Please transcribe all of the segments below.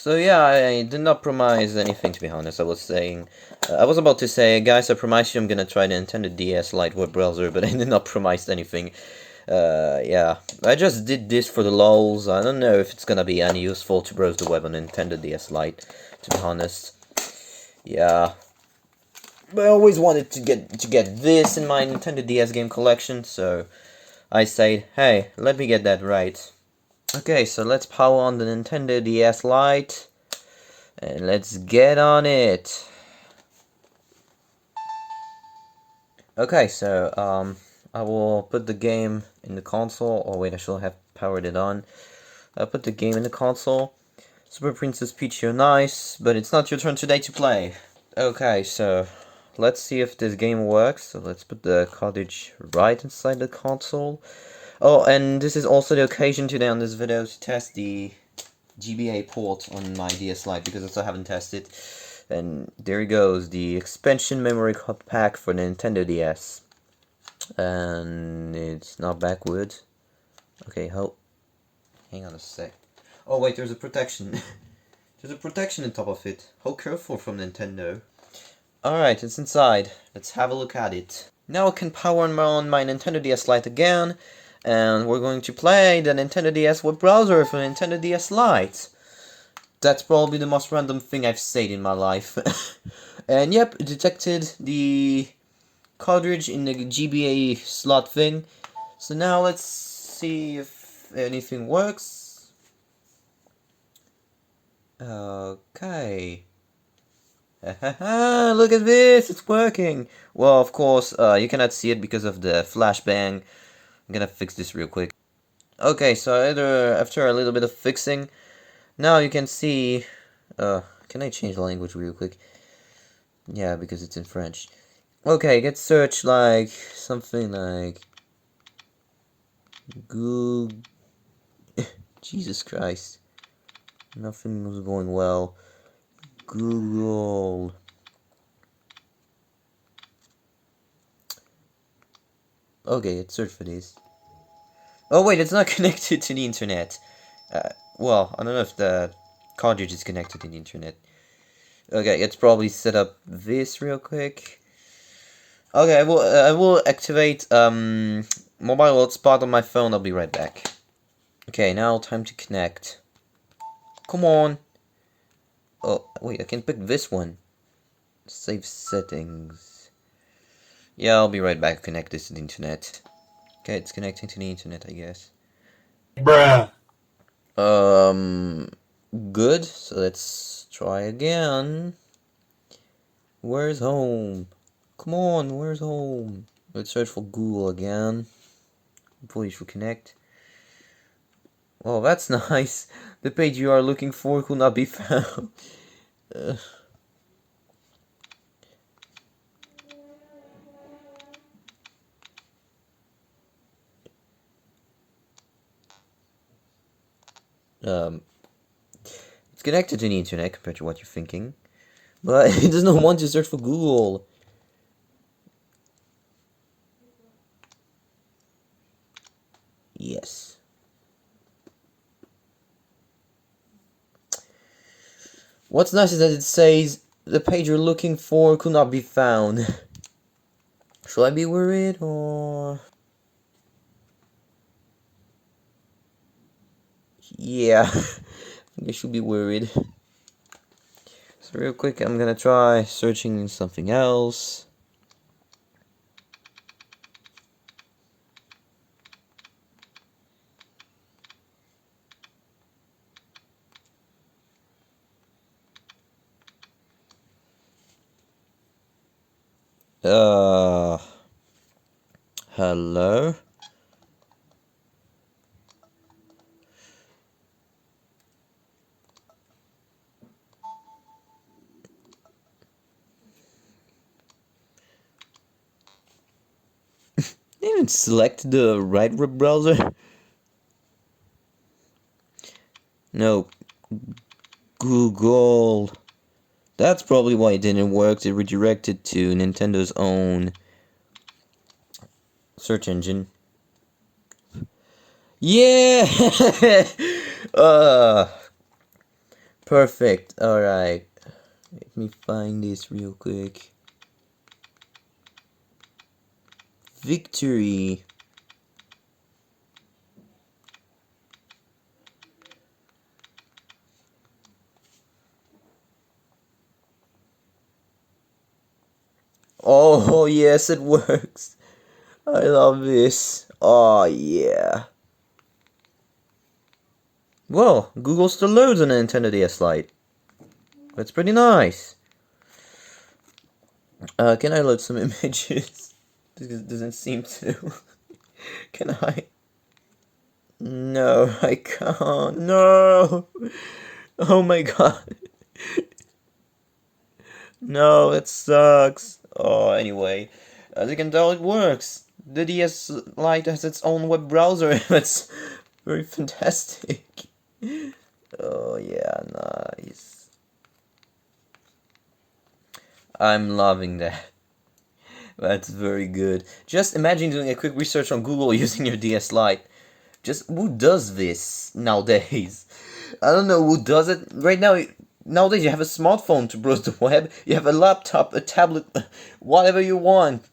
So yeah, I did not promise anything, to be honest. I was about to say, guys, I promise you I'm gonna try the Nintendo DS Lite web browser, but I did not promise anything. Yeah, I just did this for the lols. I don't know if it's gonna be any useful to browse the web on Nintendo DS Lite, to be honest. Yeah, but I always wanted to get this in my Nintendo DS game collection, so I said, hey, let me get that right. Okay, so let's power on the Nintendo DS Lite, and let's get on it. Okay, so, I will put the game in the console. Oh wait, I should have powered it on. I'll put the game in the console. Super Princess Peach, you're nice, but it's not your turn today to play. Okay, so, let's see if this game works. So let's put the cartridge right inside the console. Oh, and this is also the occasion today on this video to test the GBA port on my DS Lite, because I still haven't tested. And there he goes, the expansion memory card pack for the Nintendo DS. And it's not backwards. Okay, hang on a sec. Oh wait, there's a protection. There's a protection on top of it. How careful from Nintendo. Alright, it's inside. Let's have a look at it. Now I can power on my Nintendo DS Lite again, and we're going to play the Nintendo DS web browser for Nintendo DS Lite. That's probably the most random thing I've said in my life. And yep, it detected the cartridge in the GBA slot thing. So now let's see if anything works. Okay. Look at this, it's working. Well, of course, you cannot see it because of the flashbang. I'm gonna fix this real quick. Okay, so after a little bit of fixing, now you can see, can I change the language real quick? Yeah, because it's in French. Okay, get search like, something like, Google, Jesus Christ, nothing was going well. Google. Okay, let's search for this. Oh wait, it's not connected to the internet. Well, I don't know if the cartridge is connected to the internet. Okay, let's probably set up this real quick. Okay, I will activate mobile hotspot on my phone. I'll be right back. Okay, now time to connect. Come on. Oh wait, I can pick this one. Save settings. Yeah, I'll be right back. Connect this to the internet. Okay, it's connecting to the internet, I guess. Bruh. Good. So let's try again. Where's home? Come on, where's home? Let's search for Google again. Hopefully it should connect. Oh, that's nice. The page you are looking for could not be found. It's connected to the internet compared to what you're thinking. But it does not want to search for Google. Yes. What's nice is that it says the page you're looking for could not be found. Should I be worried or... Yeah, I think I should be worried. So real quick, I'm gonna try searching something else. Hello? Didn't select the right web browser? No. Google. That's probably why it didn't work. It redirected to Nintendo's own search engine. Yeah! Perfect. Alright. Let me find this real quick. Victory. Oh, yes, it works. I love this. Oh, yeah. Well, Google still loads on a Nintendo DS Lite. That's pretty nice. Can I load some images? This doesn't seem to. Can I? No, I can't. No! Oh my god. No, it sucks. Oh, anyway. As you can tell, it works. The DS Lite has its own web browser. That's very fantastic. Oh, yeah, nice. I'm loving that. That's very good. Just imagine doing a quick research on Google using your DS Lite. Just who does this nowadays? I don't know who does it. Right now, nowadays you have a smartphone to browse the web, you have a laptop, a tablet, whatever you want.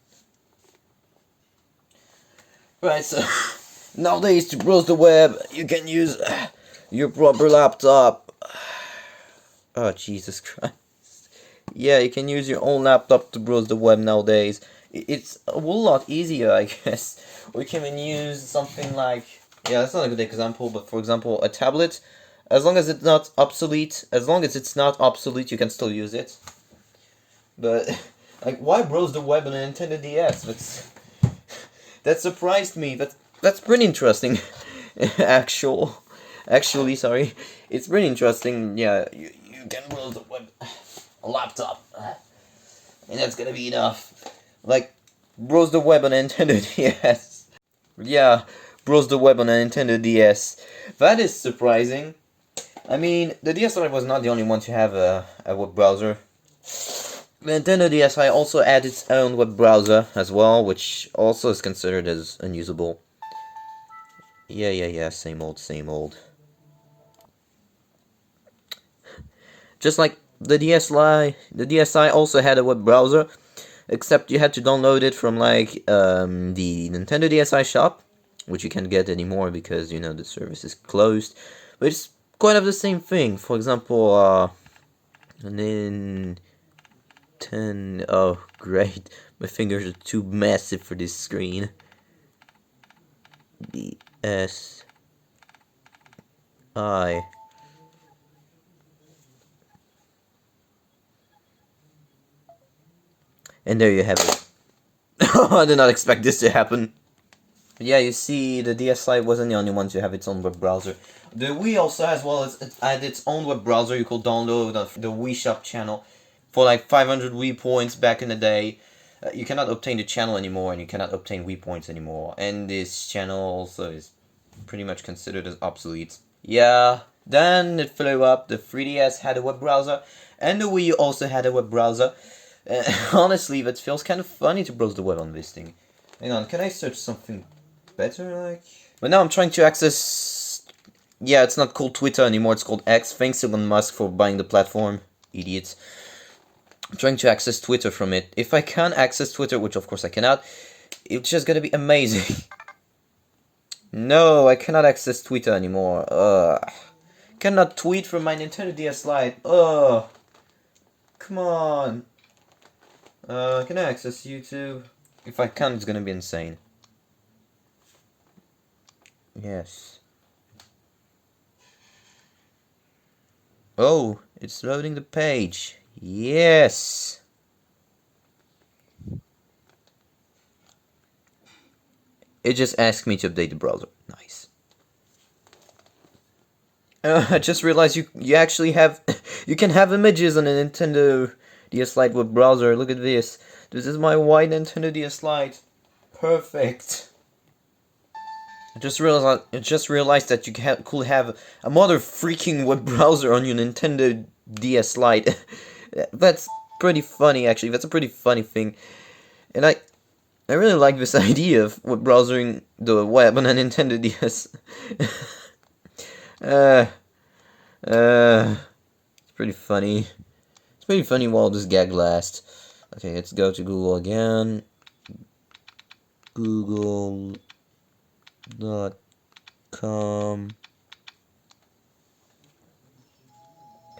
Right, so nowadays to browse the web, you can use your proper laptop. Oh, Jesus Christ. Yeah, you can use your own laptop to browse the web nowadays. It's a whole lot easier, I guess. Or you can even use something like... Yeah, that's not a good example, but for example, a tablet. As long as it's not obsolete, you can still use it. But, like, why browse the web on a Nintendo DS? That surprised me. That's pretty interesting. Actually, sorry. It's pretty interesting. Yeah, you can browse the web. A laptop. And that's gonna be enough. Like, browse the web on a Nintendo DS. Yeah, browse the web on a Nintendo DS. That is surprising. I mean, the DS Lite was not the only one to have a web browser. The Nintendo DSi also had its own web browser as well, which also is considered as unusable. Yeah, same old. Just like the DSi also had a web browser, except you had to download it from like the Nintendo DSi shop, which you can't get anymore because, you know, the service is closed. But it's kind of the same thing. For example, oh great, my fingers are too massive for this screen. DSi. And there you have it. I did not expect this to happen. But yeah, you see, the DS Lite wasn't the only one to have its own web browser. The Wii also, as well as it had its own web browser. You could download the Wii Shop channel for like 500 Wii points back in the day. You cannot obtain the channel anymore, and you cannot obtain Wii points anymore. And this channel also is pretty much considered as obsolete. Yeah, then it flew up. The 3DS had a web browser, and the Wii also had a web browser. Honestly, that feels kind of funny to browse the web on this thing. Hang on, can I search something better, like? But now I'm trying to access... Yeah, it's not called Twitter anymore, it's called X. Thanks Elon Musk for buying the platform. Idiots. I'm trying to access Twitter from it. If I can access Twitter, which of course I cannot, it's just gonna be amazing. No, I cannot access Twitter anymore. Cannot tweet from my Nintendo DS Lite. Come on. Can I access YouTube? If I can, it's gonna be insane. Yes. Oh, it's loading the page. Yes. It just asked me to update the browser. Nice. I just realized you actually have you can have images on a Nintendo DS Lite web browser. Look at this. This is my white Nintendo DS Lite. Perfect. I just realized that you could have a mother freaking web browser on your Nintendo DS Lite. That's pretty funny, actually. That's a pretty funny thing. And I really like this idea of web browsing the web on a Nintendo DS. pretty funny. It's pretty funny while this gag lasts. Okay, let's go to Google again. Google.com.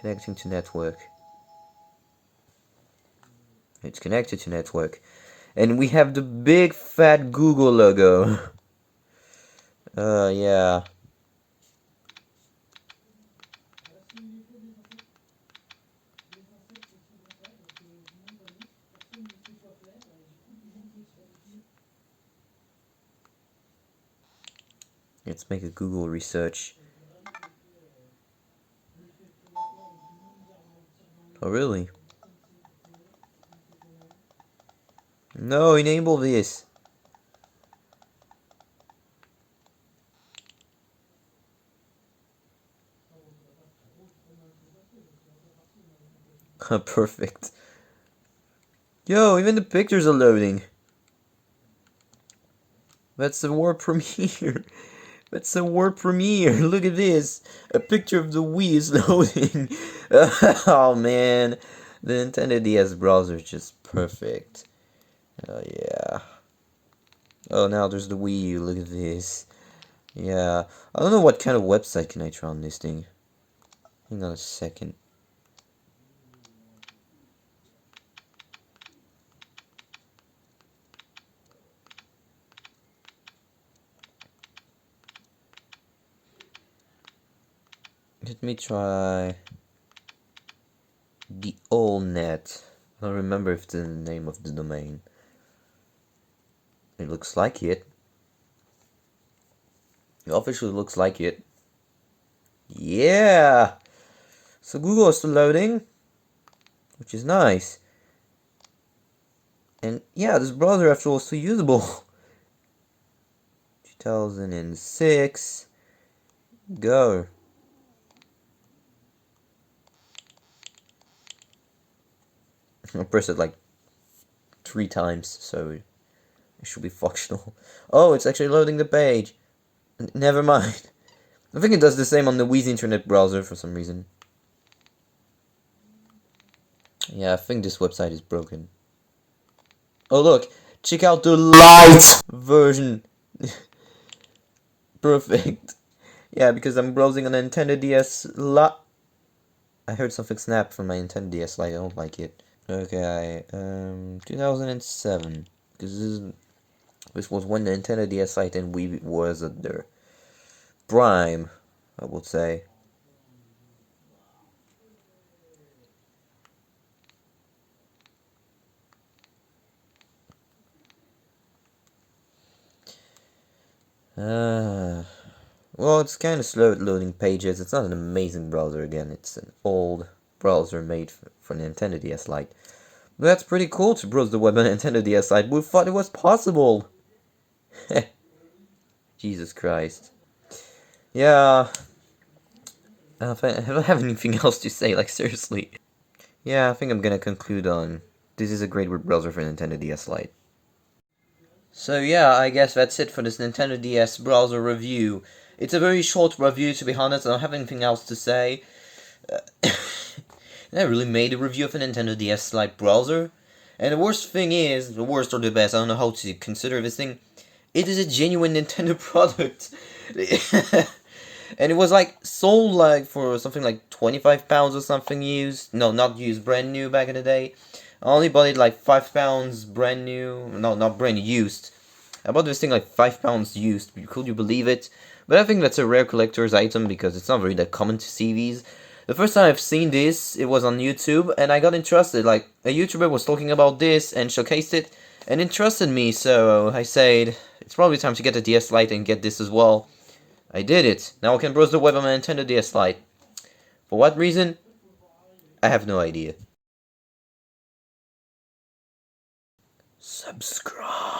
Connecting to network. It's connected to network. And we have the big fat Google logo. Yeah. Let's make a Google research. Oh, really? No, enable this. Perfect. Yo, even the pictures are loading. That's the word premiere. That's the word premiere. Look at this. A picture of the Wii is loading. Oh man. The Nintendo DS browser is just perfect. Oh yeah. Oh, now there's the Wii U. Look at this. Yeah. I don't know what kind of website can I try on this thing. Hang on a second. Let me try the AllNet. I don't remember if it's the name of the domain. It looks like it. It officially looks like it. Yeah! So Google is still loading, which is nice. And yeah, this browser after all is still usable. 2006. Go. I pressed it like 3 times, so it should be functional. Oh, it's actually loading the page. Never mind. I think it does the same on the Wii's internet browser for some reason. Yeah, I think this website is broken. Oh look, check out the Lite version. Perfect. Yeah, because I'm browsing on the Nintendo DS Lite. I heard something snap from my Nintendo DS Lite. I don't like it. Okay, 2007. Because this was when the Nintendo DS Lite and Wii was at their prime, I would say. Well, it's kind of slow at loading pages. It's not an amazing browser again. It's an old browser made for Nintendo DS Lite. But that's pretty cool to browse the web on Nintendo DS Lite. Who thought it was possible? Jesus Christ. Yeah. I don't have anything else to say, like, seriously. Yeah, I think I'm gonna conclude on this is a great web browser for Nintendo DS Lite. So yeah, I guess that's it for this Nintendo DS browser review. It's a very short review, to be honest. I don't have anything else to say. I really made a review of a Nintendo DS Lite browser. And the worst thing is, the worst or the best, I don't know how to consider this thing. It is a genuine Nintendo product. And it was like sold like for something like 25 pounds or something used. No, not used, brand new back in the day. I only bought it like 5 pounds brand new. No, not brand new, used. I bought this thing like 5 pounds used. Could you believe it? But I think that's a rare collector's item because it's not very that common to see these. The first time I've seen this, it was on YouTube, and I got interested. Like, a YouTuber was talking about this and showcased it, and interested me, so I said, it's probably time to get a DS Lite and get this as well. I did it. Now I can browse the web on my Nintendo DS Lite. For what reason? I have no idea. Subscribe.